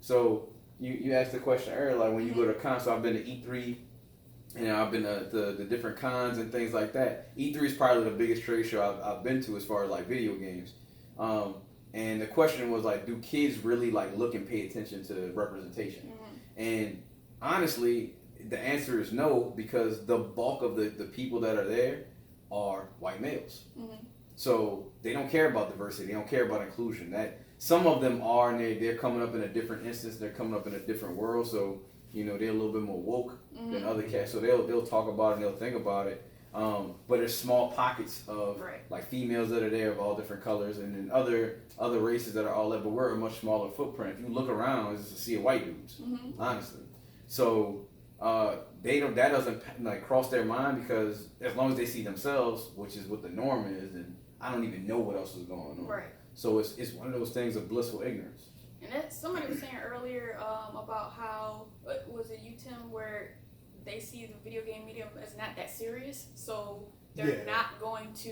So you asked the question earlier, like when you go to cons. So I've been to E3. I've been to the different cons and things like that. E3 is probably the biggest trade show I've been to as far as like video games. And the question was like, do kids really like look and pay attention to representation? And honestly, the answer is no, because the bulk of the people that are there are white males. So they don't care about diversity. They don't care about inclusion. That some of them are, and they're coming up in a different instance. They're coming up in a different world. So they're a little bit more woke than other cats. So they'll talk about it and they'll think about it. But there's small pockets of like females that are there of all different colors, and then other races that are all there. But we're a much smaller footprint. If you look around, it's a sea of white dudes, honestly. So that doesn't like cross their mind, because as long as they see themselves, which is what the norm is, then I don't even know what else is going on. So it's one of those things of blissful ignorance. And that's, somebody was saying earlier about how, was it you, Tim, where they see the video game medium as not that serious, so they're not going to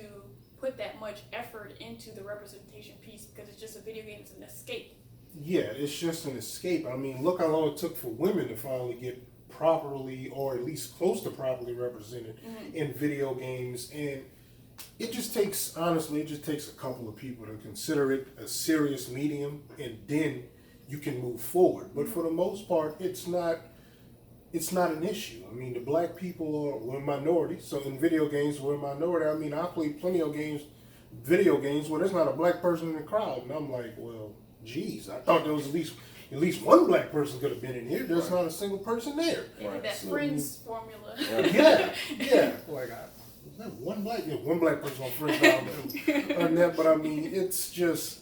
put that much effort into the representation piece because it's just a video game, it's an escape. Yeah, it's just an escape. I mean, look how long it took for women to finally get properly, or at least close to properly represented in video games. And it just takes, honestly, it just takes a couple of people to consider it a serious medium, and then you can move forward. But for the most part, it's not an issue. I mean, the black people we're a minority, so in video games we're a minority. I mean, I played plenty of video games where there's not a black person in the crowd, and I'm like, well, geez, I thought there was at least one black person could have been in here. There's not a single person there. That Friends formula. Yeah. Like, one black person on Friends on that, but I mean, it's just,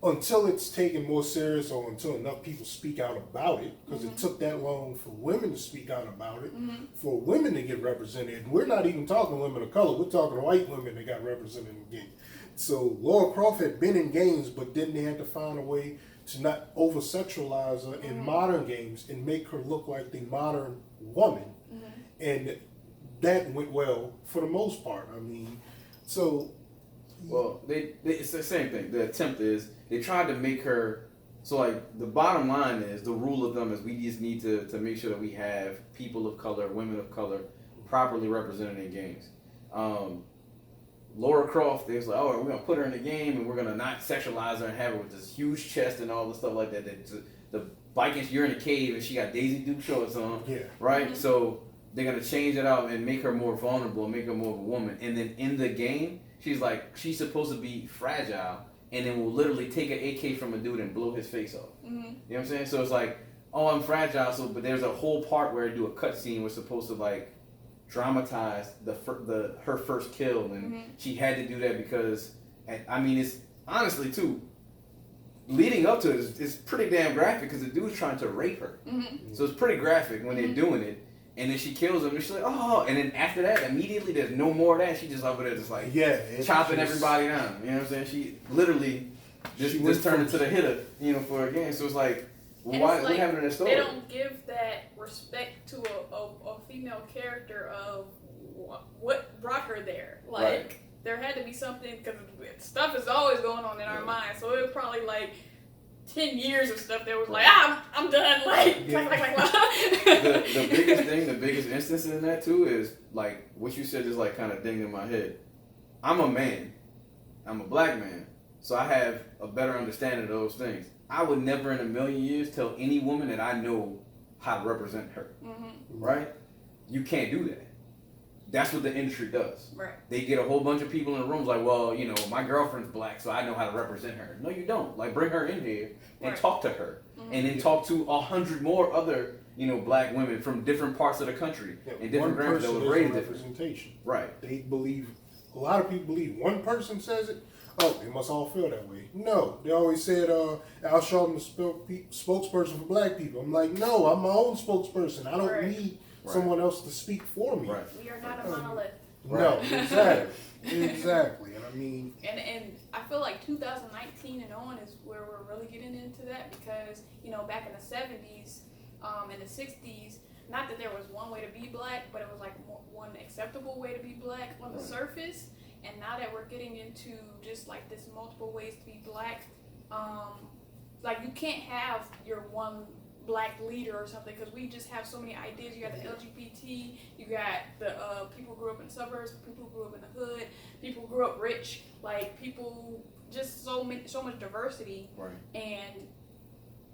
until it's taken more serious, or until enough people speak out about it, because it took that long for women to speak out about it, for women to get represented. We're not even talking women of color, we're talking white women that got represented in the game. So Laura Croft had been in games, but then they had to find a way to not over-sexualize her in modern games and make her look like the modern woman. And that went well for the most part. I mean, so... Well, it's the same thing. The attempt is, they tried to make her, so like the bottom line is, the rule of thumb is we just need to make sure that we have people of color, women of color, properly represented in games. Laura Croft, they was like, oh, we're going to put her in the game and we're going to not sexualize her and have her with this huge chest and all the stuff like that. The Vikings, you're in a cave and she got Daisy Duke shorts on, right? So they're going to change it out and make her more vulnerable and make her more of a woman. And then in the game, she's supposed to be fragile, and then will literally take an AK from a dude and blow his face off. You know what I'm saying? So it's like, oh, I'm fragile. but there's a whole part where they do a cutscene. We're supposed to like dramatize her first kill, and she had to do that because, I mean, it's honestly too, leading up to it is pretty damn graphic, because the dude's trying to rape her. So it's pretty graphic when they're doing it. And then she kills him, and she's like, oh, and then after that, immediately there's no more of that. She just over there just like chopping everybody down. You know what I'm saying? She literally just turned into the hitter, for a game. So it's like, what happened in the story? They don't give that respect to a female character of what brought her there. Like, there had to be something, because stuff is always going on in our minds. So it was probably like 10 years of stuff that was like, I'm done. Like, the biggest thing, the biggest instance in that too is like what you said, is like kind of dinged in my head. I'm a man. I'm a black man. So I have a better understanding of those things. I would never in a million years tell any woman that I know how to represent her. Right? You can't do that. That's what the industry does. Right. They get a whole bunch of people in the rooms like, well, my girlfriend's black, so I know how to represent her. No, you don't. Like, bring her in here and talk to her. And then talk to 100 more other, black women from different parts of the country and different grandparents that was raised representation. Right. They believe, a lot of people believe one person says it, oh, they must all feel that way. No. They always said, Al Sharpton, the spokesperson for black people. I'm like, no, I'm my own spokesperson. I don't need someone else to speak for me. Right. We are not a monolith. No, exactly. And I mean, and I feel like 2019 and on is where we're really getting into that, because back in the 70s, and the 60s, not that there was one way to be black, but it was like one acceptable way to be black on the surface. And now that we're getting into just like this multiple ways to be black, like you can't have your one black leader or something because we just have so many ideas. You got the LGBT, you got the people who grew up in the suburbs, people who grew up in the hood, people who grew up rich, like people just so much diversity. Right. And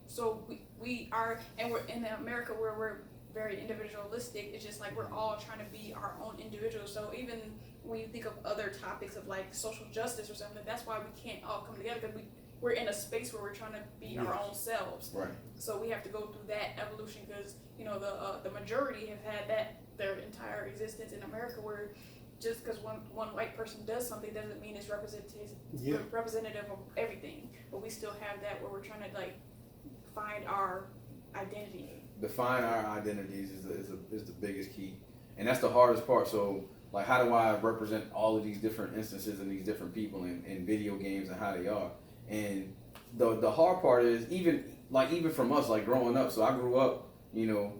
so we are, and we're in America where we're very individualistic. It's just like we're all trying to be our own individuals. So even when you think of other topics of like social justice or something, that's why we can't all come together because we're in a space where we're trying to be our own selves. Right. So we have to go through that evolution because you know the majority have had that their entire existence in America, where just because one white person does something doesn't mean it's representative of everything. But we still have that where we're trying to like find our identity. Define our identities is the biggest key, and that's the hardest part. So like, how do I represent all of these different instances and these different people in video games and how they are? And the hard part is even from us, like growing up. So I grew up, you know,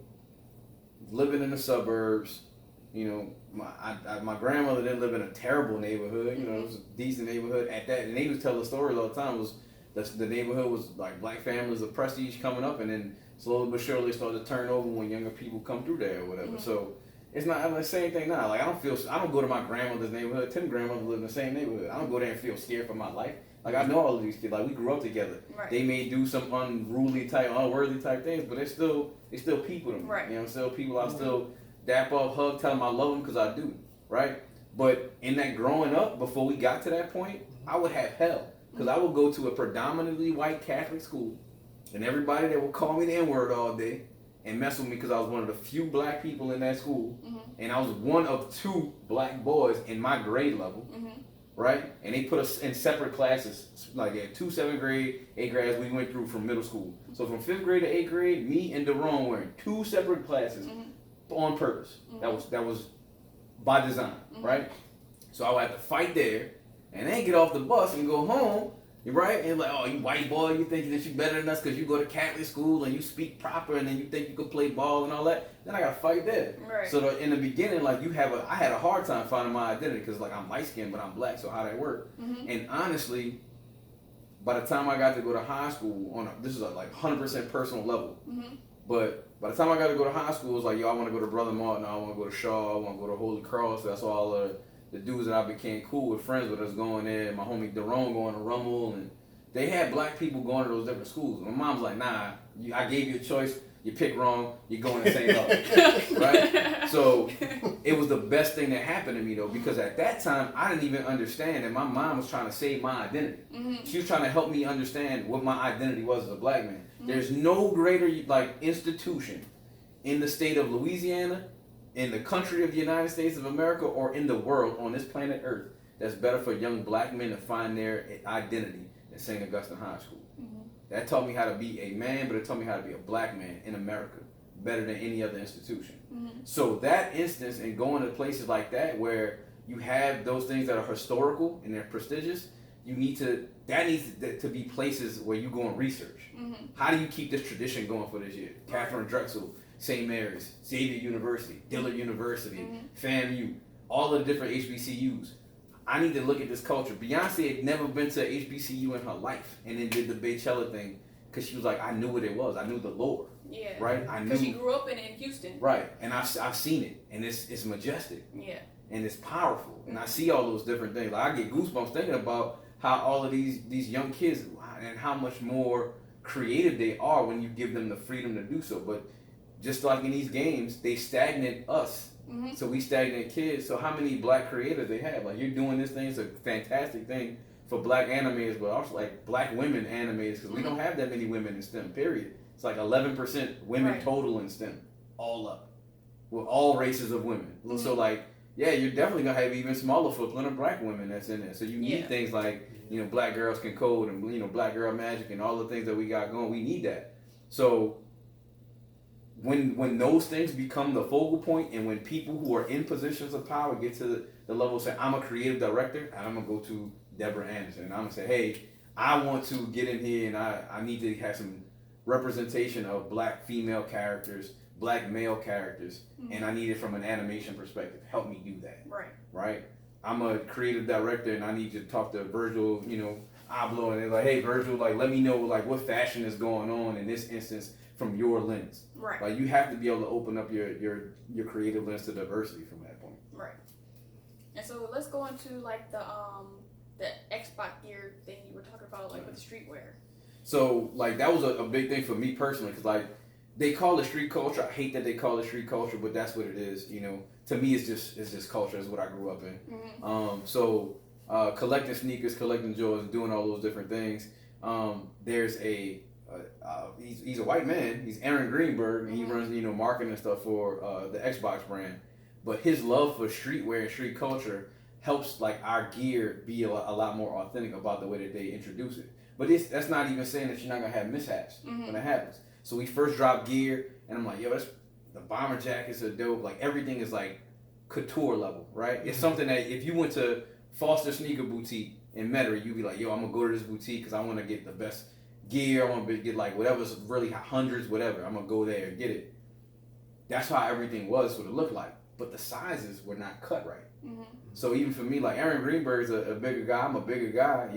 living in the suburbs. You know, my grandmother didn't live in a terrible neighborhood. You know, it was a decent neighborhood at that. And they would tell the stories all the time. Was the neighborhood was like black families of prestige coming up, and then slowly but surely started to turn over when younger people come through there or whatever. Mm-hmm. So it's not the same thing now. Like I don't go to my grandmother's neighborhood. Tim grandmothers live in the same neighborhood. I don't go there and feel scared for my life. Like I know all of these kids. Like we grew up together. Right. They may do some unworthy type things, but they're still people to me. Right. You know, still people. I still dap up, hug, tell them I love them because I do. Right. But in that growing up, before we got to that point, I would have hell because I would go to a predominantly white Catholic school, and everybody that would call me the N-word all day and mess with me because I was one of the few black people in that school, and I was one of 2 black boys in my grade level. Right? And they put us in separate classes, like at 2 7th grade, 8th grades we went through from middle school. So from 5th grade to 8th grade, me and Daron were in 2 separate classes on purpose. That was by design, right? So I would have to fight there and then get off the bus and go home, right? And like, oh, you white boy, you think that you better than us because you go to Catholic school and you speak proper and then you think you could play ball and all that. Then I got to fight there. Right. So in the beginning, like I had a hard time finding my identity because like I'm light skinned but I'm black. So how that work? And honestly, by the time I got to go to high school, this is like 100% personal level. But by the time I got to go to high school, it was like, yo, I want to go to Brother Martin, I want to go to Shaw, I want to go to Holy Cross. That's all the dudes that I became cool with, friends with us going there. My homie Daron going to Rummel, and they had black people going to those different schools. My mom's like, nah, I gave you a choice. You pick wrong. You're going to St. Louis, right? So it was the best thing that happened to me though, because at that time I didn't even understand that my mom was trying to save my identity. She was trying to help me understand what my identity was as a black man. There's no greater like institution in the state of Louisiana, in the country of the United States of America, or in the world on this planet Earth that's better for young black men to find their identity than St. Augustine High School. That taught me how to be a man, but it taught me how to be a black man in America better than any other institution. So that instance and going to places like that where you have those things that are historical and they're prestigious, that needs to be places where you go and research. How do you keep this tradition going for this year? Catherine Drexel, St. Mary's, Xavier University, Dillard University, FAMU, all of the different HBCUs. I need to look at this culture. Beyonce had never been to HBCU in her life, and then did the Beychella thing because she was like, I knew what it was. I knew the lore. Yeah. Right. I knew. Because she grew up in Houston. Right, and I've seen it, and it's majestic. Yeah. And it's powerful, and I see all those different things. Like, I get goosebumps thinking about how all of these young kids and how much more creative they are when you give them the freedom to do so. But just like in these games, they stagnate us. So we stagnate kids. So how many black creators they have? Like, you're doing this thing. It's a fantastic thing for black animators, but also like black women animators, because we don't have that many women in STEM, period. It's like 11% women total in STEM, all up, with all races of women. So like, yeah, you're definitely gonna have even smaller footprint of black women that's in there. So you need things like, you know, Black Girls Can Code and, you know, Black Girl Magic and all the things that we got going. We need that. So when those things become the focal point, and when people who are in positions of power get to the level of saying, I'm a creative director, and I'm gonna go to Deborah Anderson and I'm gonna say, hey, I want to get in here and I need to have some representation of black female characters, black male characters, and I need it from an animation perspective. Help me do that. Right. I'm a creative director and I need to talk to Virgil, you know, Ablo, and they're like, hey, Virgil, like, let me know, like, what fashion is going on in this instance from your lens. Right. Like, you have to be able to open up your creative lens to diversity from that point. Right. And so let's go into like the Xbox gear thing you were talking about, like with the streetwear. So like that was a big thing for me personally, because like they call it street culture. I hate that they call it street culture, but that's what it is. You know, to me, it's just culture. Is what I grew up in. Mm-hmm. Collecting sneakers, collecting Jordans, doing all those different things. There's he's a white man. He's Aaron Greenberg, and he runs marketing and stuff for the Xbox brand. But his love for streetwear and street culture helps like our gear be a lot more authentic about the way that they introduce it. But that's not even saying that you're not gonna have mishaps when it happens. So we first dropped gear, and I'm like, yo, the bomber jackets are dope. Like everything is like couture level, right? It's something that if you went to Foster Sneaker Boutique in Metairie, you'd be like, yo, I'm gonna go to this boutique because I want to get the best gear. I want to get like whatever's really hundreds, whatever. I'm gonna go there and get it. That's how everything was, what it looked like. But the sizes were not cut right. Mm-hmm. So even for me, like Aaron Greenberg's a bigger guy, I'm a bigger guy,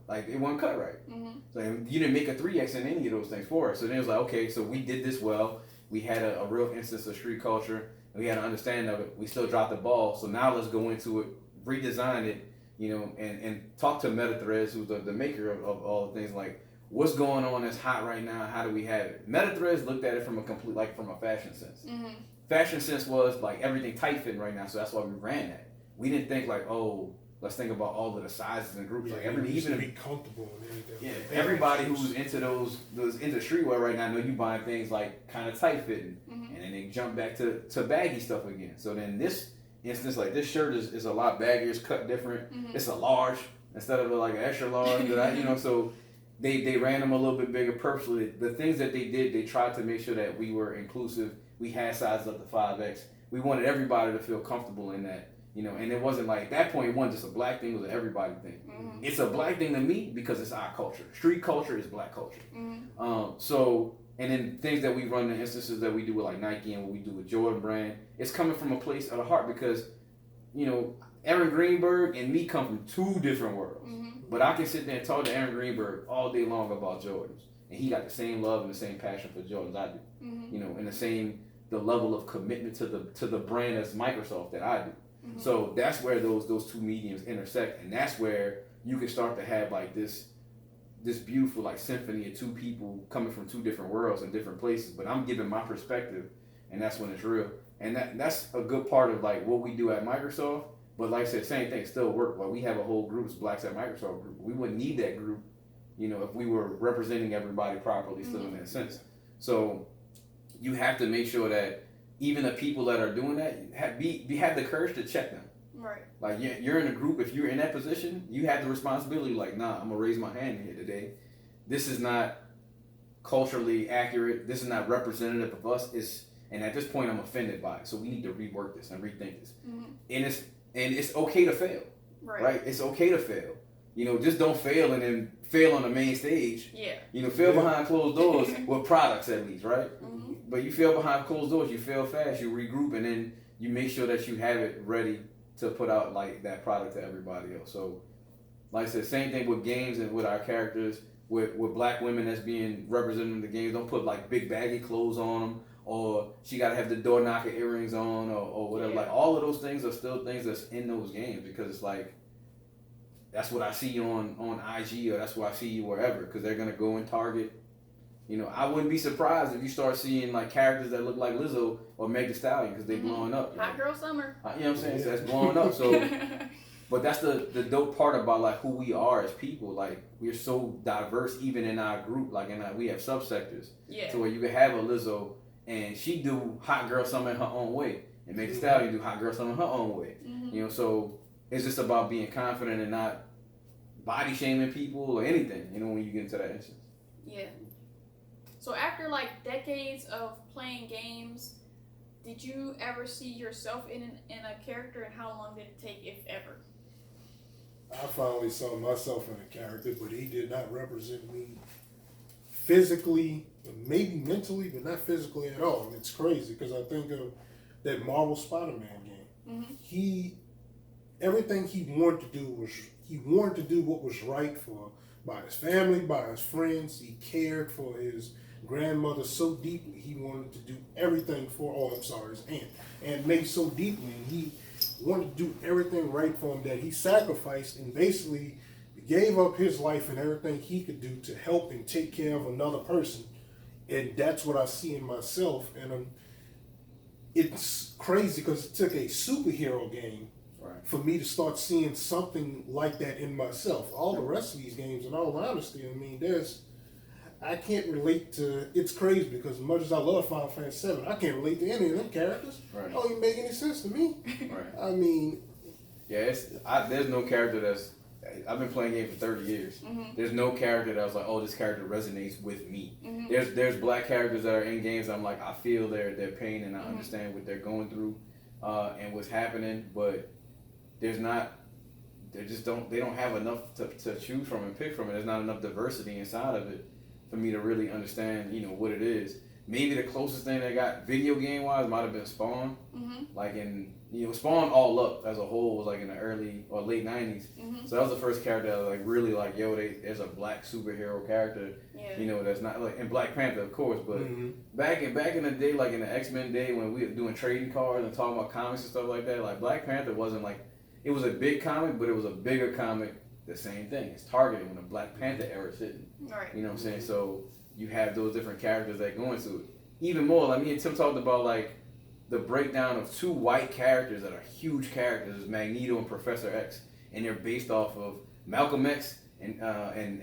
like it wasn't cut right. Mm-hmm. So you didn't make a 3X in any of those things for us. So then it was like, okay, so we did this well. We had a real instance of street culture. And we had an understanding of it. We still dropped the ball. So now let's go into it, redesign it, and talk to MetaThreads, who's the maker of all the things, like what's going on that's hot right now. How do we have it? MetaThreads looked at it from a fashion sense. Mm-hmm. Fashion sense was like everything tight fitting right now, so that's why we ran that. We didn't think like, oh, let's think about all of the sizes and groups. Yeah, like even be comfortable and everything. Yeah, everybody who's into those into streetwear right now, I know you buying things like kind of tight fitting, and then they jump back to baggy stuff again. So then this instance, like this shirt is a lot baggier, it's cut different. Mm-hmm. It's a large instead of like an extra large. So they ran them a little bit bigger purposely. The things that they did, they tried to make sure that we were inclusive. We had sizes up to 5X. We wanted everybody to feel comfortable in that, and it wasn't like, at that point, it wasn't just a black thing, it was an everybody thing. Mm-hmm. It's a black thing to me because it's our culture. Street culture is black culture. Mm-hmm. And then things that we run, the instances that we do with like Nike and what we do with Jordan brand, it's coming from a place of the heart because, Aaron Greenberg and me come from two different worlds. Mm-hmm. But I can sit there and talk to Aaron Greenberg all day long about Jordans. And he got the same love and the same passion for Jordans I do. Mm-hmm. And the level of commitment to the brand as Microsoft that I do. Mm-hmm. So that's where those two mediums intersect, and that's where you can start to have like this beautiful like symphony of two people coming from two different worlds and different places. But I'm giving my perspective, and that's when it's real. And that's a good part of like what we do at Microsoft. But like I said, same thing still work. Like we have a whole group, it's Blacks at Microsoft group. We wouldn't need that group, if we were representing everybody properly, still in that sense. So you have to make sure that even the people that are doing that have the courage to check them. Right. Like you're in a group. If you're in that position, you have the responsibility. Like, nah, I'm gonna raise my hand here today. This is not culturally accurate. This is not representative of us. And at this point, I'm offended by it. So we need to rework this and rethink this. Mm-hmm. And it's okay to fail. Right. It's okay to fail. Just don't fail and then fail on the main stage. Yeah. Fail behind closed doors with products at least, right? Mm-hmm. But you fail behind closed doors, you fail fast, you regroup, and then you make sure that you have it ready to put out like that product to everybody else. So, like I said, same thing with games and with our characters, with black women that's being represented in the games. Don't put like big baggy clothes on them, or she got to have the door knocker earrings on, or whatever. Yeah. Like all of those things are still things that's in those games because it's like, that's what I see on IG, or that's what I see you wherever, because they're gonna go and target. I wouldn't be surprised if you start seeing like characters that look like Lizzo or Meg Thee Stallion because they blowing up. Hot girl summer. You know what I'm saying? So that's blowing up. So, but that's the dope part about like who we are as people. Like we're so diverse, even in our group. Like we have subsectors. Yeah. So where you could have a Lizzo and she do hot girl summer in her own way, and Meg Thee Stallion do hot girl summer in her own way. Mm-hmm. So. It's just about being confident and not body shaming people or anything, when you get into that instance. Yeah. So after like decades of playing games, did you ever see yourself in a character, and how long did it take, if ever? I finally saw myself in a character, but he did not represent me physically, maybe mentally, but not physically at all. It's crazy because I think of that Marvel Spider-Man game. Mm-hmm. Everything he wanted to do what was right for by his family, by his friends. He cared for his grandmother so deeply. He wanted to do everything for, his Aunt May so deeply. And he wanted to do everything right for him that he sacrificed and basically gave up his life and everything he could do to help and take care of another person. And that's what I see in myself. And it's crazy because it took a superhero game for me to start seeing something like that in myself. All the rest of these games, in all honesty, I mean, I can't relate to. It's crazy because as much as I love Final Fantasy VII, I can't relate to any of them characters. Right. Don't even make any sense to me. Right. I mean, yeah, there's no character that's. I've been playing games for 30 years. There's no character that was like, oh, this character resonates with me. There's black characters that are in games. I'm like, I feel their pain and I understand what they're going through, and what's happening. But there's not. They don't have enough to choose from and pick from. There's not enough diversity inside of it for me to really understand, what it is. Maybe the closest thing they got video game wise might have been Spawn. Like in Spawn All Up as a whole was like in the early or late 90s. So that was the first character that was like really like, there's a black superhero character. Yeah. That's not like in Black Panther of course, but back in the day, like in the X-Men day when we were doing trading cards and talking about comics and stuff like that, like Black Panther wasn't like, it was a big comic, but it was a bigger comic. The same thing. It's targeted when the Black Panther era is hitting. Right. You know what I'm saying? So you have those different characters that go into it. Even more, like me and Tim talked about like the breakdown of two white characters that are huge characters, Magneto and Professor X, and they're based off of Malcolm X and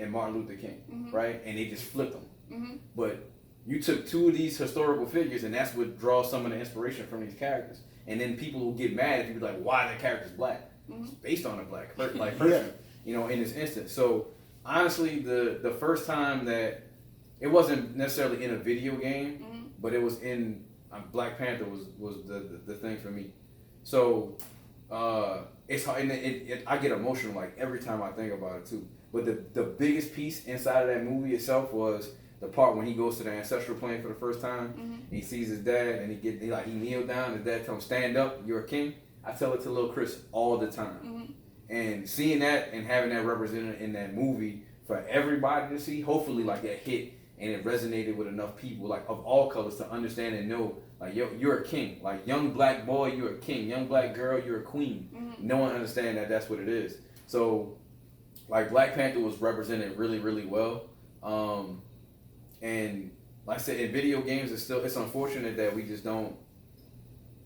Martin Luther King, right? And they just flipped them. But you took two of these historical figures, and that's what draws some of the inspiration from these characters. And then people will get mad if you be like, why that character's black? It's based on a black person. In this instance. So honestly, the first time that it wasn't necessarily in a video game, but it was in Black Panther was the thing for me. So it's hard, and I get emotional like every time I think about it too. But the biggest piece inside of that movie itself was the part when he goes to the ancestral plane for the first time. And he sees his dad, and he kneeled down. His dad tells him, "Stand up, you're a king." I tell it to little Chris all the time. And seeing that and having that represented in that movie for everybody to see, hopefully like that hit and it resonated with enough people like of all colors to understand and know like you're a king. Like young black boy, you're a king. Young black girl, you're a queen. No one understand that that's what it is. So like Black Panther was represented really, really well. And like I said, in video games it's unfortunate that we just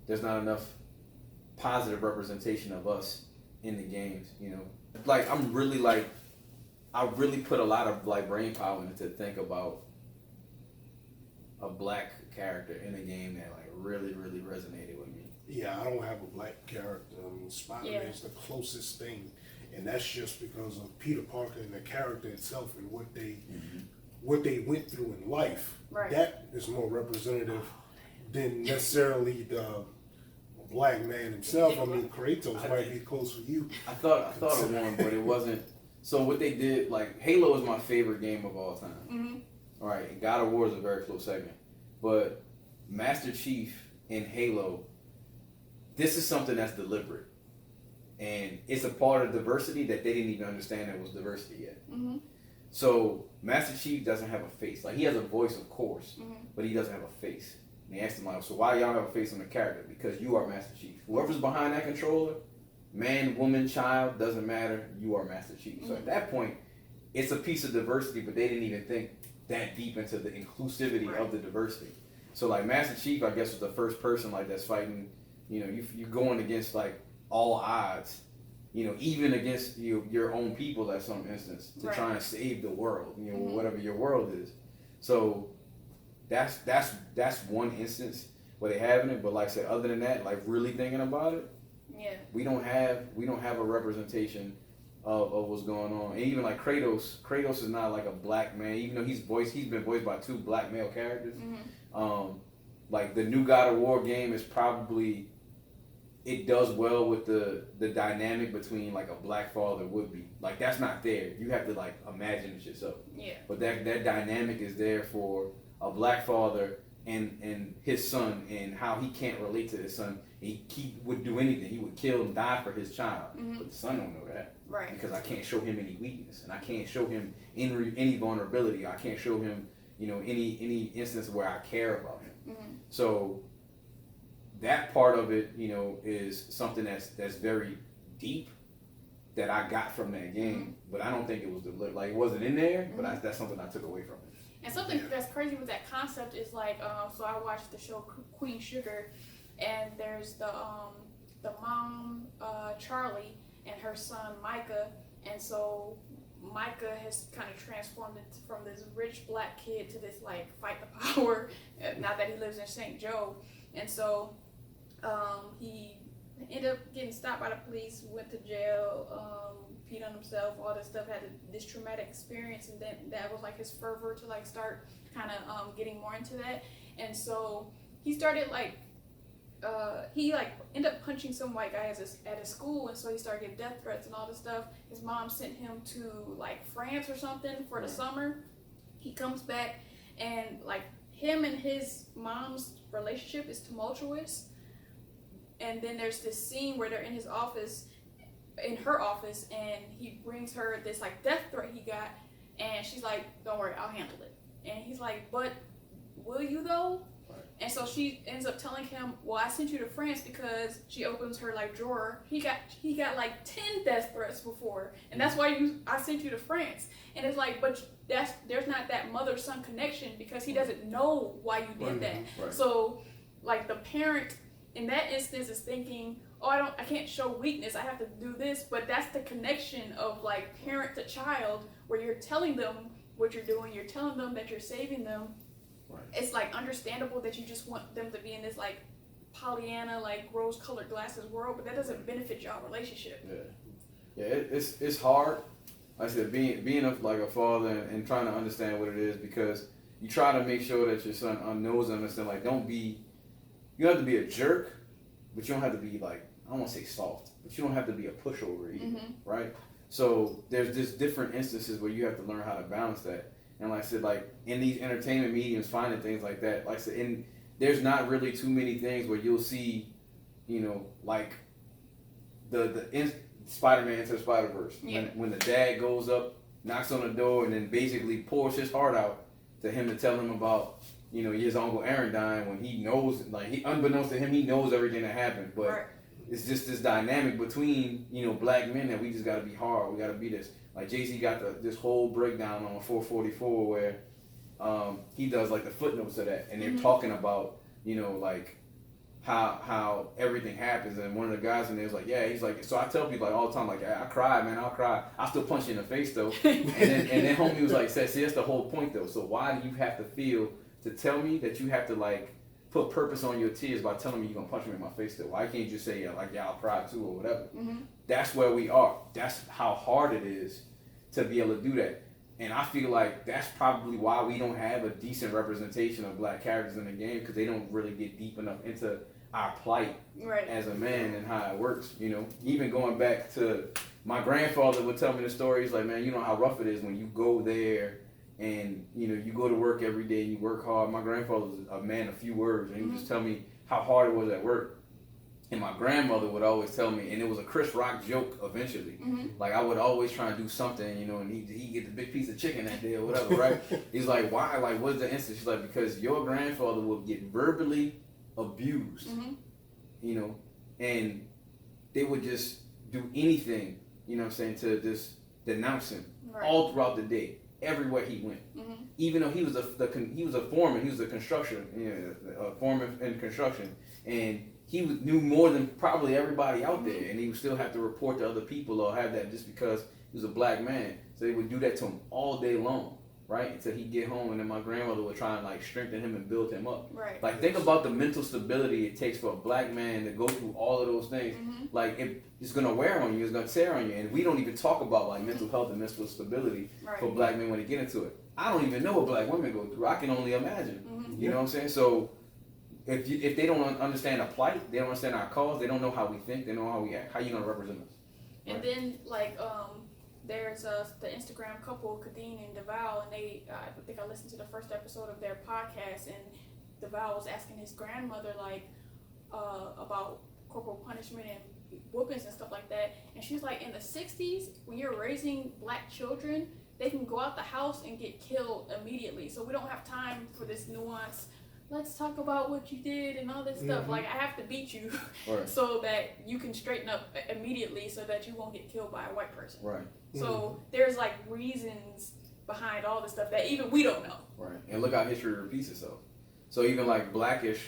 there's not enough positive representation of us in the games, Like I really put a lot of like brain power into think about a black character in a game that like really, really resonated with me. Yeah, I don't have a black character. Spider-Man is the closest thing, and that's just because of Peter Parker and the character itself and what they went through in life. Right. That is more representative than necessarily the black man himself. I mean, Kratos might be close for you. I thought of one, but it wasn't. So what they did, like Halo is my favorite game of all time. All right, and God of War is a very close second, but Master Chief in Halo, this is something that's deliberate, and it's a part of diversity that they didn't even understand that was diversity yet. So Master Chief doesn't have a face. Like he has a voice, of course, but he doesn't have a face. And they asked him, so why y'all have a face on the character? Because you are Master Chief. Whoever's behind that controller, man, woman, child, doesn't matter. You are Master Chief. So at that point, it's a piece of diversity, but they didn't even think that deep into the inclusivity of the diversity. So like Master Chief, I guess, was the first person like that's fighting. You're going against like all odds. Even against your own people at some instance to try and save the world. Whatever your world is. So. That's one instance where they having it, but like I said, other than that, like really thinking about it, we don't have a representation of what's going on. And even like Kratos is not like a black man, even though he's been voiced by two black male characters. Like the new God of War game is probably, it does well with the dynamic between like a black father would be. Like that's not there. You have to like imagine it yourself. But that dynamic is there for a black father and his son and how he can't relate to his son. He would do anything. He would kill and die for his child. But the son don't know that. Right. Because I can't show him any weakness, and I can't show him any vulnerability. I can't show him, any instance where I care about him. So that part of it, is something that's very deep that I got from that game. But I don't think it was like it wasn't in there. But that's something I took away from it. And something that's crazy with that concept is like, so I watched the show Queen Sugar, and there's the mom Charlie and her son Micah, and so Micah has kind of transformed it from this rich black kid to this like fight the power. Now that he lives in St. Joe, and so he ended up getting stopped by the police, went to jail, peed on himself, all this stuff, had this traumatic experience, and then that was like his fervor to like start kind of getting more into that. And so he started like he like ended up punching some white guy at his school, and so he started getting death threats and all this stuff. His mom sent him to like France or something for the summer. He comes back, and like him and his mom's relationship is tumultuous. And then there's this scene where they're in his office, in her office, and he brings her this like death threat he got, and she's like, "Don't worry, I'll handle it." And he's like, "But will you though?" And so she ends up telling him, "Well, I sent you to France because," she opens her like drawer. He got like 10 death threats before, and that's why I sent you to France. And it's like, but there's not that mother-son connection because he doesn't know why you did that. Right. So like the parent in that instance is thinking, "Oh, I can't show weakness. I have to do this." But that's the connection of like parent to child, where you're telling them what you're doing. You're telling them that you're saving them. Right. It's like understandable that you just want them to be in this like Pollyanna, like rose-colored glasses world, but that doesn't benefit y'all relationship. Yeah, it's hard. Like I said, being a father and trying to understand what it is, because you try to make sure that your son knows and understand. Like, you don't have to be a jerk, but you don't have to be like, I don't want to say soft, but you don't have to be a pushover either, right? So there's just different instances where you have to learn how to balance that. And like I said, like in these entertainment mediums, finding things like that, like I said, there's not really too many things where you'll see, like the Spider-Man into the Spider-Verse. Yeah. When the dad goes up, knocks on the door, and then basically pours his heart out to him to tell him about, his Uncle Aaron dying, when he knows, like, unbeknownst to him, he knows everything that happened. But right. It's just this dynamic between, black men that we just got to be hard. We got to be this. Like, Jay-Z got this whole breakdown on 444 where he does, like, the footnotes of that. And they're talking about, like, how everything happens. And one of the guys in there is like, yeah, he's like, so I tell people like all the time, like, I cry, man, I'll cry. I'll still punch you in the face, though. and then homie was like, see, that's the whole point, though. So why do you have to feel to tell me that you have to, like, put purpose on your tears by telling me you're going to punch me in my face, though? Why can't you just say, yeah, I'll cry, too, or whatever? That's where we are. That's how hard it is to be able to do that. And I feel like that's probably why we don't have a decent representation of black characters in the game, because they don't really get deep enough into our plight as a man and how it works. Even going back to my grandfather would tell me the stories like, man, you know how rough it is when you go there and you go to work every day and you work hard. My grandfather was a man of few words, and he would just tell me how hard it was at work. And my grandmother would always tell me, and it was a Chris Rock joke eventually. Like, I would always try and do something, and he'd get the big piece of chicken that day or whatever, right? He's like, why? Like, what's the instance? She's like, because your grandfather would get verbally abused, and they would just do anything, to just denounce him all throughout the day, everywhere he went. Even though he was a foreman, he was a construction, a foreman in construction, and he knew more than probably everybody out there, and he would still have to report to other people or have that just because he was a black man. So they would do that to him all day long, right? Until he'd get home, and then my grandmother would try and like strengthen him and build him up. Right. Like, think about the mental stability it takes for a black man to go through all of those things. Like, it's gonna wear on you, it's gonna tear on you, and we don't even talk about like mental health and mental stability for black men when they get into it. I don't even know what black women go through. I can only imagine. You know what I'm saying? So if they don't understand our plight, they don't understand our cause, they don't know how we think, they don't know how we act, how you gonna represent us? And then like there's the Instagram couple, Kadeen and Deval, and they I think I listened to the first episode of their podcast, and DeVal was asking his grandmother like about corporal punishment and whoopings and stuff like that, and she was like, in the 60s, when you're raising black children, they can go out the house and get killed immediately. So we don't have time for this nuance. Let's talk about what you did and all this stuff. Like, I have to beat you Right. so that you can straighten up immediately so that you won't get killed by a white person. Right. So there's like reasons behind all this stuff that even we don't know. Right. And look how history repeats itself. So even like Blackish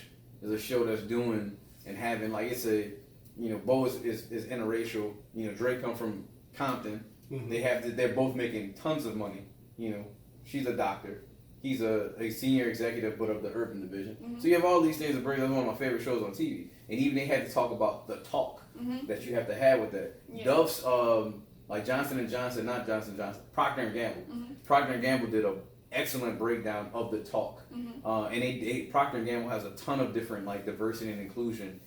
is a show that's doing and having, like, it's a, you know, Bo is interracial. You know, Drake come from Compton. They're both making tons of money. You know, she's a doctor. He's a senior executive, but of the urban division. So you have all these things that bring. That's one of my favorite shows on TV. And even they had to talk about the talk that you have to have with that. Yeah. Duff's like Johnson & Johnson, not Johnson & Johnson, Procter & Gamble. Procter & Gamble did an excellent breakdown of the talk. And Procter & Gamble has a ton of different like diversity and inclusion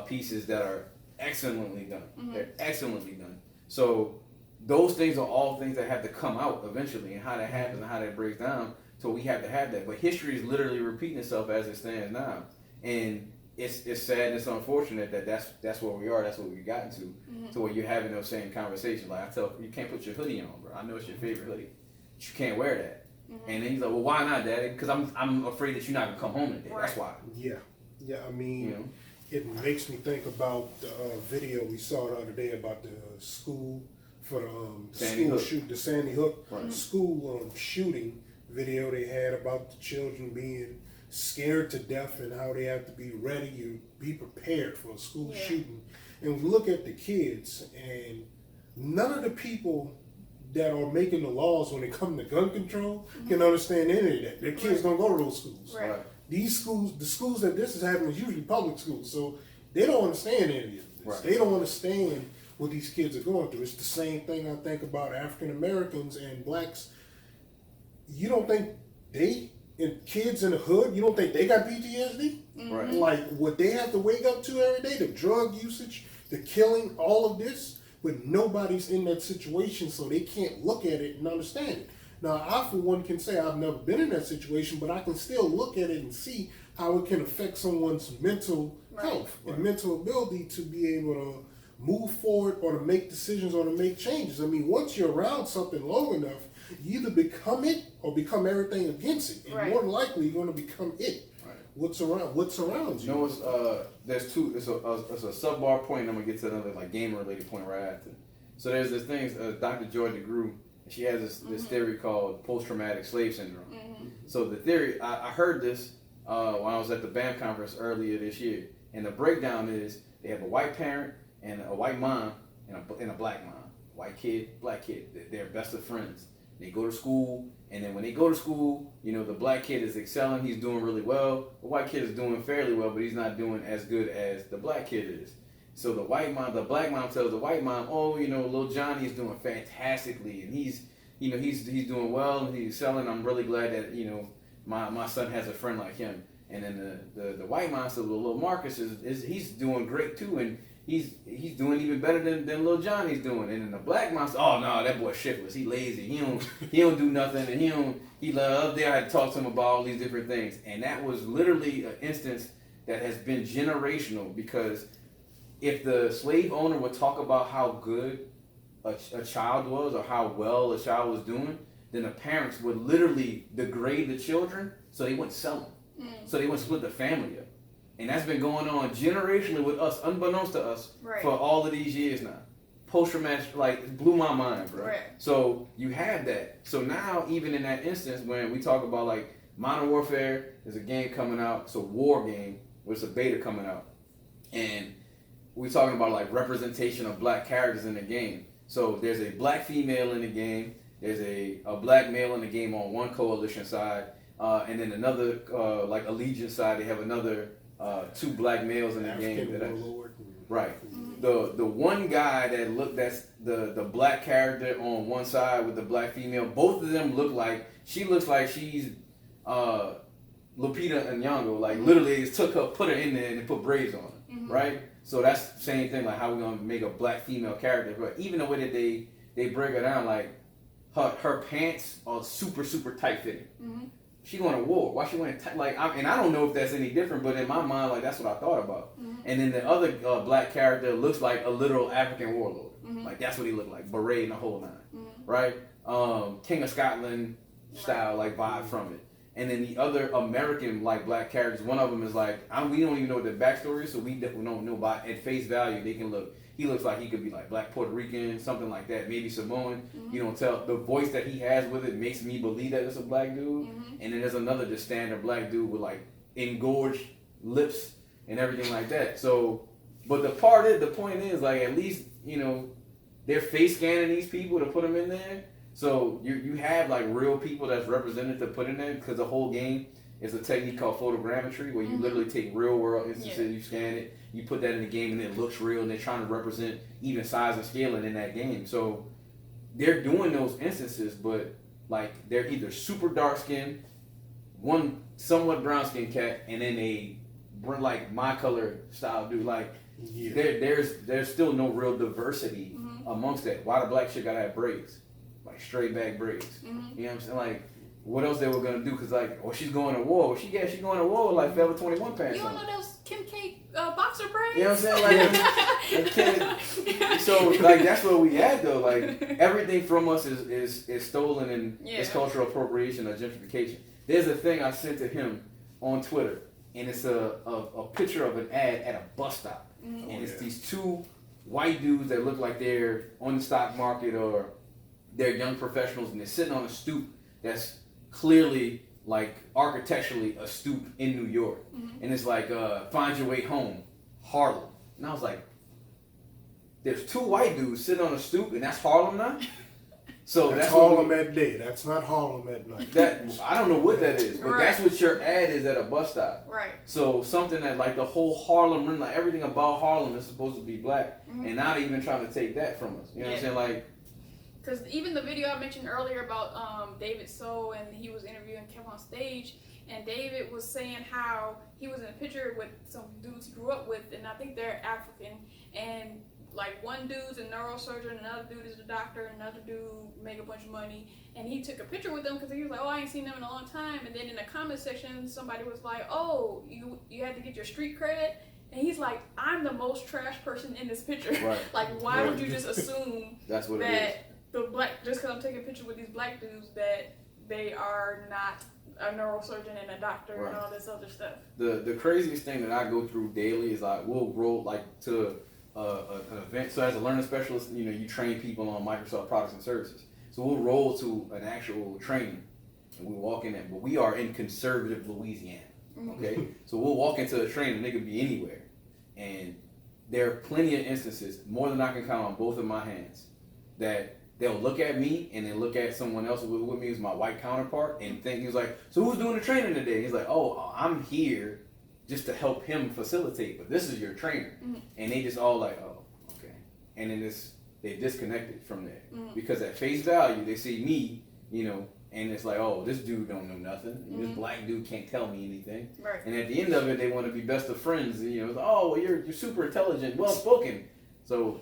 pieces that are excellently done. They're excellently done. So those things are all things that have to come out eventually, and how that happens and how that breaks down. So we have to have that. But history is literally repeating itself as it stands now. And it's sad and it's unfortunate that that's where we are. That's what we've gotten to where you're having those same conversations. Like I tell you, can't put your hoodie on, bro. I know it's your favorite hoodie, but you can't wear that. And then he's like, well, why not, Daddy? Because I'm afraid that you're not gonna come home today. Right. That's why. Yeah. I mean, You know? it makes me think about the video we saw the other day about the school for the Sandy school Hook. shoot, the Sandy Hook Right. school shooting video they had about the children being scared to death and how they have to be ready and be prepared for a school shooting. And we look at the kids, and none of the people that are making the laws when it comes to gun control can understand any of that. Their kids don't go to those schools. Right. These schools, the schools that this is happening is usually public schools, so they don't understand any of this. Right. They don't understand what these kids are going through. It's the same thing I think about African Americans and blacks. You don't think kids in the hood, you don't think they got PTSD? Right. Like what they have to wake up to every day, the drug usage, the killing, all of this, but nobody's in that situation, so they can't look at it and understand it. Now, I for one can say I've never been in that situation, but I can still look at it and see how it can affect someone's mental health and mental ability to be able to move forward or to make decisions or to make changes. I mean, once you're around something long enough, you either become it or become everything against it. And more than likely, you're going to become it. Right. What's around you? You know, there's two. It's a sub-bar point, and I'm gonna get to another like game-related point right after. So there's this thing. Dr. Joy DeGruy, and she has this theory called post-traumatic slave syndrome. So the theory, I heard this when I was at the BAM conference earlier this year, and the breakdown is they have a white parent and a white mom and a black mom, white kid, black kid. They're best of friends. They go to school, and then when they go to school, you know, the black kid is excelling, he's doing really well. The white kid is doing fairly well, but he's not doing as good as the black kid is. So the black mom tells the white mom, oh, you know, little Johnny is doing fantastically, and he's doing well, and he's excelling. I'm really glad that, you know, my son has a friend like him. And then the white mom says, well, little Marcus he's doing great too, and he's doing even better than little Johnny's doing. And then the black mom says, oh no, that boy shiftless, he lazy, he don't do nothing, and up there I had to talk to him about all these different things. And that was literally an instance that has been generational, because if the slave owner would talk about how good a child was or how well a child was doing, then the parents would literally degrade the children so they wouldn't sell them. So they wouldn't split the family up. And that's been going on generationally with us, unbeknownst to us, for all of these years now. Post-traumatic, like, it blew my mind, bro. Right. So you have that. So now, even in that instance, when we talk about, like, Modern Warfare, there's a game coming out. It's a war game. It's a beta coming out. And we're talking about, like, representation of black characters in the game. So there's a black female in the game. There's a black male in the game on one coalition side. And then another, like, Allegiance side, they have another two black males in the game. Right. The one guy that's the black character on one side with the black female, both of them she looks like she's Lupita Nyong'o. Like, literally just put her in there and put braids on her. Right? So that's the same thing, like how we're gonna make a black female character. But even the way that they break her down, like her pants are super, super tight fitting. she going to war. Why she wearing and I don't know if that's any different, but in my mind, like that's what I thought about. Mm-hmm. And then the other black character looks like a literal African warlord. Mm-hmm. Like that's what he looked like, beret and the whole nine, Mm-hmm. right? King of Scotland style like vibe from it. And then the other American like black characters, one of them is like we don't even know what their backstory is, so we don't know. But at face value, they can look. He looks like he could be like black Puerto Rican, something like that, maybe Samoan. Mm-hmm. You don't tell. The voice that he has with it makes me believe that it's a black dude. Mm-hmm. And then there's another just standard black dude with like engorged lips and everything like that. So, but the point is like at least they're face scanning these people to put them in there. So you have like real people that's represented to put in there because the whole game is a technique called photogrammetry where you Mm-hmm. literally take real world instances, you scan it, you put that in the game and it looks real and they're trying to represent even size and scaling in that game. So they're doing those instances, but like they're either super dark skinned, one somewhat brown skinned cat, and then a like my color style dude. Like there's still no real diversity amongst that. Why the black shit gotta have braids? Like straight back braids. Mm-hmm. You know what I'm saying? Like, what else they were gonna do? Cause like, she's going to war. She's going to war with like Forever 21 pants. You don't know those Kim K boxer braids? You know what I'm saying? Like, so like that's where we at though. Like everything from us is stolen and it's cultural appropriation or gentrification. There's a thing I sent to him on Twitter, and it's a picture of an ad at a bus stop, and it's these two white dudes that look like they're on the stock market or they're young professionals, and they're sitting on a stoop that's clearly like architecturally a stoop in New York, and it's like Find Your Way Home, Harlem. And I was like, there's two white dudes sitting on a stoop, and that's Harlem now. So that's Harlem at day. That's not Harlem at night. That I don't know what that is, but that's what your ad is at a bus stop. Right. So something that like the whole Harlem rim, like everything about Harlem is supposed to be black, and not even trying to take that from us. You know what I'm saying? Like. Because even the video I mentioned earlier about David So, and he was interviewing Kevin on stage, and David was saying how he was in a picture with some dudes he grew up with, and I think they're African, and like one dude's a neurosurgeon, another dude is a doctor, another dude make a bunch of money, and he took a picture with them because he was like, oh, I ain't seen them in a long time, and then in the comment section, somebody was like, oh, you had to get your street cred. And he's like, I'm the most trash person in this picture. Right. Like, why would you just assume that's what that it is. The black, just because I'm taking pictures with these black dudes, that they are not a neurosurgeon and a doctor and all this other stuff. The craziest thing that I go through daily is like we'll roll like to an event. So as a learning specialist, you train people on Microsoft products and services. So we'll roll to an actual training and we walk in there. But we are in conservative Louisiana. Okay? So we'll walk into a training and it could be anywhere. And there are plenty of instances, more than I can count on both of my hands, that they'll look at me and then look at someone else with me as my white counterpart and think, he's like, so who's doing the training today? He's like, oh, I'm here just to help him facilitate, but this is your trainer. And they just all like, oh, okay. And then they disconnected from there. Because at face value, they see me, and it's like, oh, this dude don't know nothing. This black dude can't tell me anything. Right. And at the end of it, they want to be best of friends. It's like, oh, well, you're super intelligent, well-spoken. So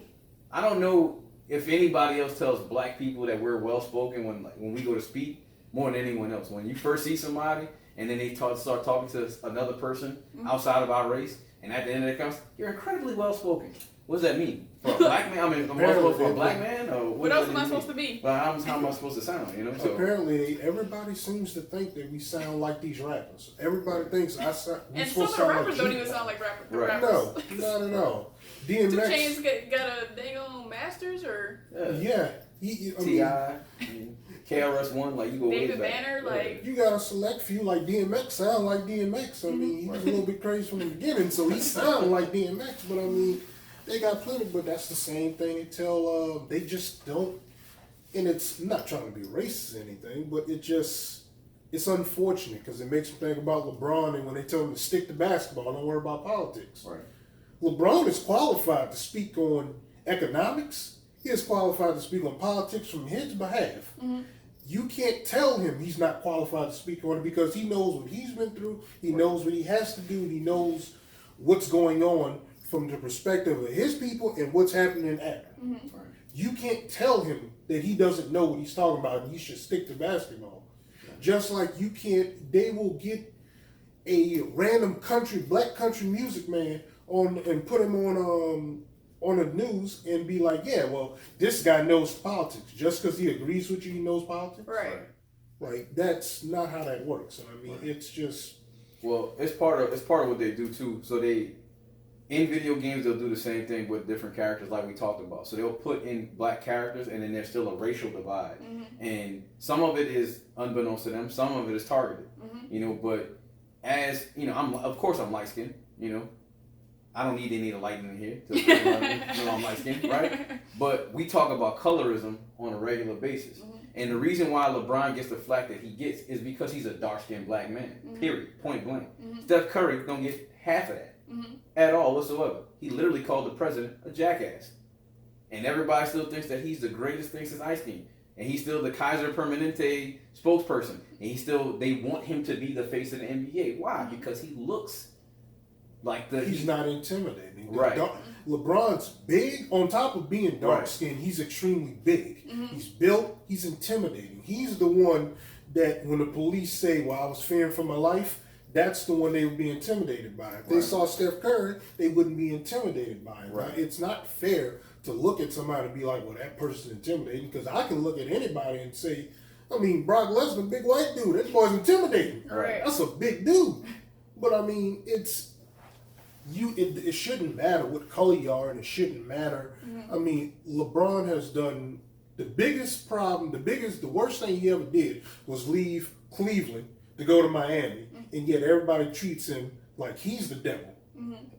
I don't know if anybody else tells black people that we're well-spoken when we go to speak more than anyone else. When you first see somebody and then they start talking to another person outside of our race, and at the end of the conversation, you're incredibly well-spoken. What does that mean? For a black man? I mean, am I supposed for a black man? Or what else am I supposed to be? But how am I supposed to sound, So. Apparently, everybody seems to think that we sound like these rappers. Everybody thinks and some of the rappers don't even sound like rappers. Right. No, not at all. DMX. 2 Chainz got a dang on masters or T.I. KRS-One, like you go David way back. Banner, like you got a select few like DMX sound like DMX. I mean, he was a little bit crazy from the beginning, so he sound like DMX. But I mean, they got plenty. But that's the same thing they tell. They just don't. And it's not trying to be racist or anything, but it's unfortunate because it makes me think about LeBron and when they tell him to stick to basketball, don't worry about politics. Right. LeBron is qualified to speak on economics. He is qualified to speak on politics from his behalf. You can't tell him he's not qualified to speak on it because he knows what he's been through. He knows what he has to do. He knows what's going on from the perspective of his people and what's happening in Akron. You can't tell him that he doesn't know what he's talking about and he should stick to basketball. Just like you can't, they will get a random black country music man on and put him on the news and be like, yeah, well, this guy knows politics. Just because he agrees with you, he knows politics. Right. Like that's not how that works. And I mean, it's just. Well, it's part of what they do too. So in video games they'll do the same thing with different characters, like we talked about. So they'll put in black characters, and then there's still a racial divide, and some of it is unbeknownst to them, some of it is targeted. You know, but as you know, I'm light skinned. You know, I don't need any lighting in here to I'm light skinned, right? But we talk about colorism on a regular basis. And the reason why LeBron gets the flack that he gets is because he's a dark-skinned black man, period, point blank. Steph Curry don't get half of that at all whatsoever. He literally called the president a jackass. And everybody still thinks that he's the greatest thing since ice cream. And he's still the Kaiser Permanente spokesperson. And they want him to be the face of the NBA. Why? Because he looks like he's not intimidating. Right. LeBron's big. On top of being dark skinned, he's extremely big. He's built. He's intimidating. He's the one that when the police say, "Well, I was fearing for my life," that's the one they would be intimidated by. If they saw Steph Curry, they wouldn't be intimidated by it. Right. Now, it's not fair to look at somebody and be like, "Well, that person's intimidating," because I can look at anybody and say, I mean, Brock Lesnar, big white dude, that boy's intimidating. Right. That's a big dude. But I mean, it shouldn't matter what color you are, and it shouldn't matter. I mean, LeBron has done the biggest problem, the worst thing he ever did was leave Cleveland to go to Miami, and yet everybody treats him like he's the devil.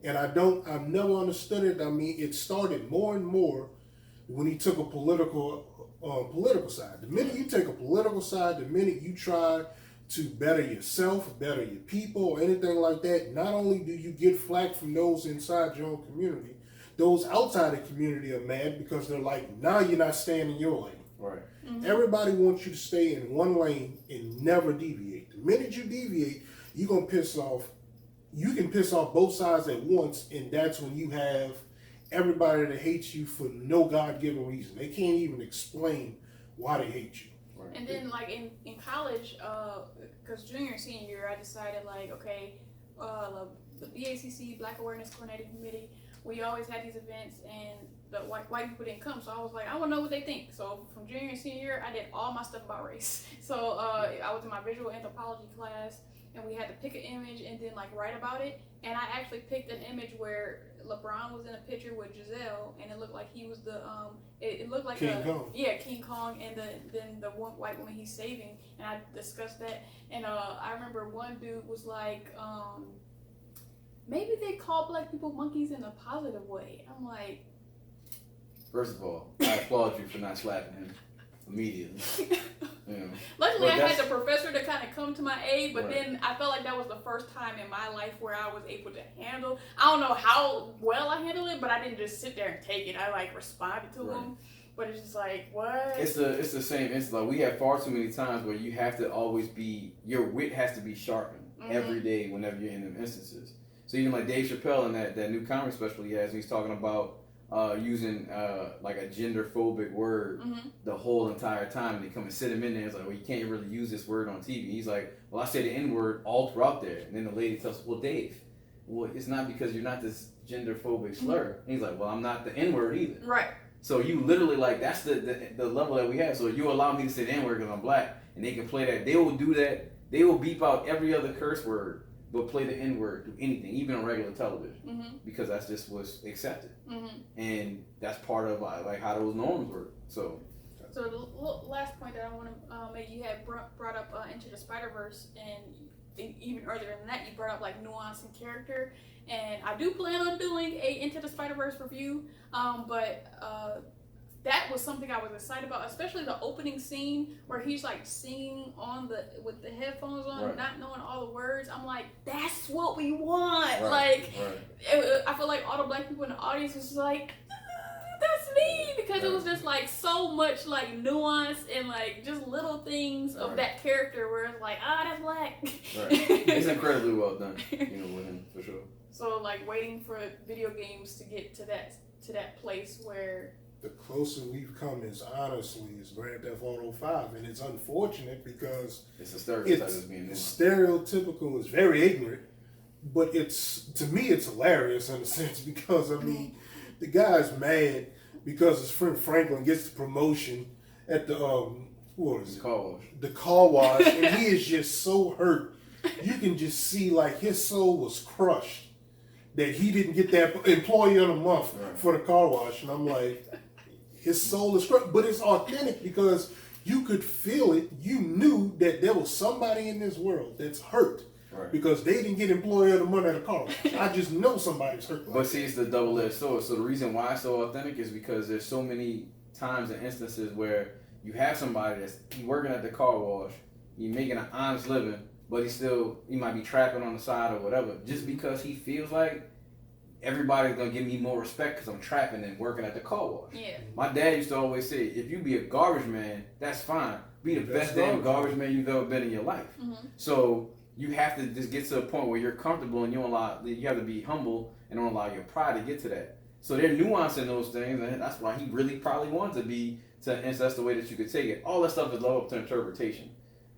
And I've never understood it. I mean, it started more and more when he took a political side. The minute you take a political side, the minute you try to better yourself, better your people, or anything like that, not only do you get flack from those inside your own community, those outside the community are mad because they're like, now you're not staying in your lane. Right. Everybody wants you to stay in one lane and never deviate. The minute you deviate, you can piss off both sides at once, and that's when you have everybody that hates you for no God-given reason. They can't even explain why they hate you. Right. And then, like, in college, because junior and senior year, I decided, like, okay, the BACC, Black Awareness Coordinating Committee, we always had these events, and the white people didn't come, so I was like, I want to know what they think. So from junior and senior year, I did all my stuff about race. So I was in my visual anthropology class, and we had to pick an image and then, like, write about it. And I actually picked an image where LeBron was in a picture with Giselle, and it looked like he was the it looked like King Kong. Yeah, King Kong, and then the one white woman he's saving, and I discussed that. And I remember one dude was like, maybe they call black people monkeys in a positive way. I'm like, first of all, I applaud you for not slapping him immediately. Luckily, I had the professor to kind of come to my aid, but then I felt like that was the first time in my life where I was able to handle. I don't know how well I handled it, but I didn't just sit there and take it. I like responded to him, but it's just like, what? It's the same. It's like we have far too many times where you have to always your wit has to be sharpened every day whenever you're in them instances. So even like Dave Chappelle in that new comedy special he has, he's talking about using like a gender-phobic word the whole entire time, and they come and sit him in there. It's like, well, you can't really use this word on TV. He's like, well, I say the N-word all throughout there. And then the lady tells, well, Dave, well, it's not because you're not this gender-phobic slur. And he's like, well, I'm not the N-word either. Right. So you literally, like, that's the level that we have. So you allow me to say the N-word because I'm black, and they can play that. They will do that. They will beep out every other curse word, but play the N-word, do anything, even on regular television, because that's just what's accepted. And that's part of like how those norms work. So the last point that I want to make, you had brought up Into the Spider-Verse, and even earlier than that, you brought up like nuance and character. And I do plan on doing a Into the Spider-Verse review, but that was something I was excited about, especially the opening scene where he's like singing with the headphones on, not knowing all the words. I'm like, that's what we want. I feel like all the black people in the audience was just like, that's me, because it was just like so much like nuance and like just little things of that character where it's like, that's black. It's incredibly well done, with him for sure. So like waiting for video games to get to that place where the closest we've come is Grand Theft Auto 5, and it's unfortunate because it's a stereotype as being stereotypical, is very ignorant, but to me it's hilarious in a sense because I mean the guy's mad because his friend Franklin gets the promotion at the car wash, and he is just so hurt. You can just see like his soul was crushed that he didn't get that employee of the month for the car wash, and I'm like, his soul is crushed, but it's authentic because you could feel it. You knew that there was somebody in this world that's hurt because they didn't get employee of the month at a car wash. I just know somebody's hurt. But see, it's the double-edged sword. So the reason why it's so authentic is because there's so many times and instances where you have somebody that's working at the car wash, he's making an honest living, but he might be trapping on the side or whatever, just because he feels like everybody's gonna give me more respect because I'm trapping and working at the car wash. Yeah. My dad used to always say, if you be a garbage man, that's fine. Be the best damn garbage man you've ever been in your life. So you have to just get to a point where you're comfortable and you have to be humble and don't allow your pride to get to that. So there's nuance in those things, and that's why he really probably wanted to be, and that's the way that you could take it. All that stuff is left up to interpretation.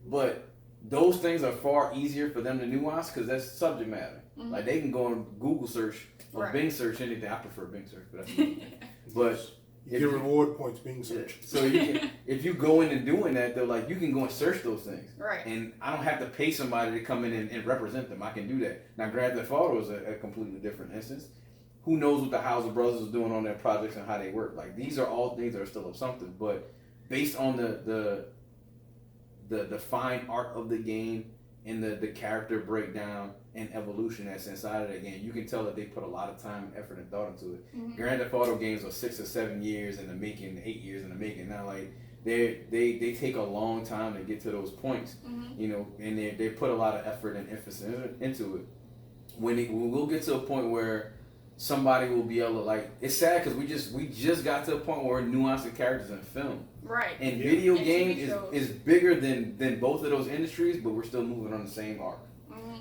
But those things are far easier for them to nuance because that's subject matter. Like they can go and Google search or Bing search anything. I prefer Bing search, but that's but you get reward points Bing search. So if you go in and doing that, though, like you can go and search those things. Right. And I don't have to pay somebody to come in and represent them. I can do that. Now, Grand Theft Auto is a completely different instance. Who knows what the Hauser brothers is doing on their projects and how they work? Like these are all things that are still of something, but based on the fine art of the game and the character breakdown and evolution that's inside of that game, you can tell that they put a lot of time, effort, and thought into it. Grand Theft Auto games are 6 or 7 years in the making, 8 years in the making. Now, like they take a long time to get to those points, you know, and they put a lot of effort and emphasis into it. When we'll get to a point where somebody will be able to, like, it's sad because we just got to a point where we're nuancing characters in film. Right. And video game is bigger than both of those industries, but we're still moving on the same arc.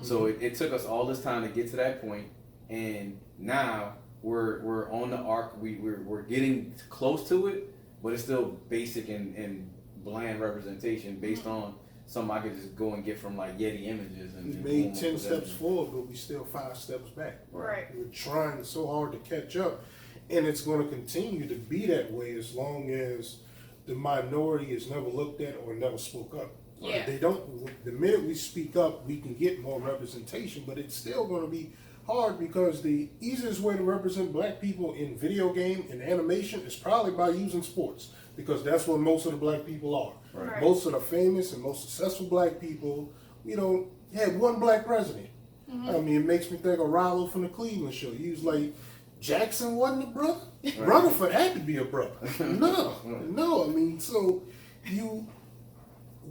So it took us all this time to get to that point, and now we're on the arc. We're getting close to it, but it's still basic and bland representation based on something I could just go and get from like Yeti images. And we made 10 steps forward, but we still 5 steps back. Right. We're trying so hard to catch up, and it's going to continue to be that way as long as the minority is never looked at or never spoke up. Yeah. They don't. The minute we speak up, we can get more representation, but it's still going to be hard because the easiest way to represent black people in video game and animation is probably by using sports, because that's what most of the black people are. Right. Most of the famous and most successful black people, you know, had one black president. I mean, it makes me think of Rollo from the Cleveland Show. He was like, Jackson wasn't a brother? Rutherford had to be a brother. No. I mean, so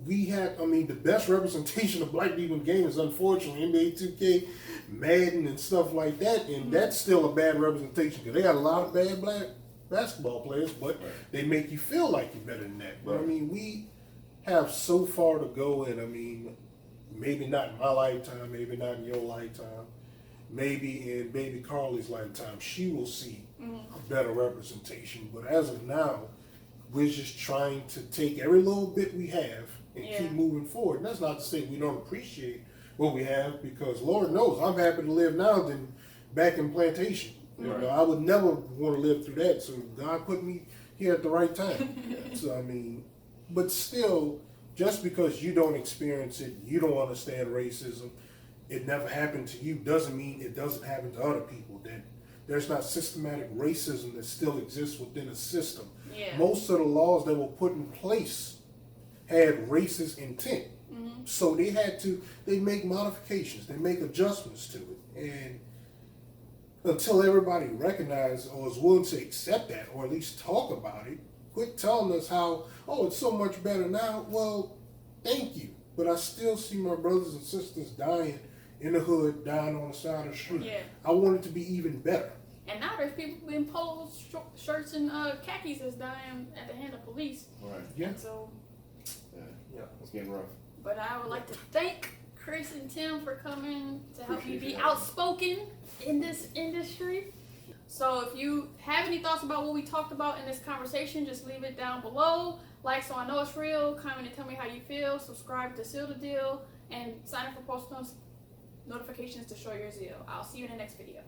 we had, I mean, the best representation of black people in games, unfortunately, NBA 2K, Madden, and stuff like that, and that's still a bad representation because they got a lot of bad black basketball players, but they make you feel like you're better than that. But I mean, we have so far to go, and I mean, maybe not in my lifetime, maybe not in your lifetime, maybe in baby Carly's lifetime, she will see a better representation. But as of now, we're just trying to take every little bit we have and keep moving forward. And that's not to say we don't appreciate what we have, because Lord knows I'm happy to live now than back in plantation. You know, I would never want to live through that. So God put me here at the right time. So I mean, but still, just because you don't experience it, you don't understand racism, it never happened to you, doesn't mean it doesn't happen to other people. That there's not systematic racism that still exists within a system. Most of the laws that were put in place had racist intent. So they make modifications, they make adjustments to it. And until everybody recognizes or is willing to accept that, or at least talk about it, quit telling us how, oh, it's so much better now. Well, thank you. But I still see my brothers and sisters dying in the hood, dying on the side of the street. I want it to be even better. And now there's people in polo shirts and khakis that's dying at the hand of police. Right. Yeah. And so, it's getting rough. But I would like to thank Chris and Tim for coming to help me be outspoken in this industry. So if you have any thoughts about what we talked about in this conversation, just leave it down below. Like so I know it's real. Comment and tell me how you feel. Subscribe to Seal the Deal. And sign up for post notifications to show your zeal. I'll see you in the next video.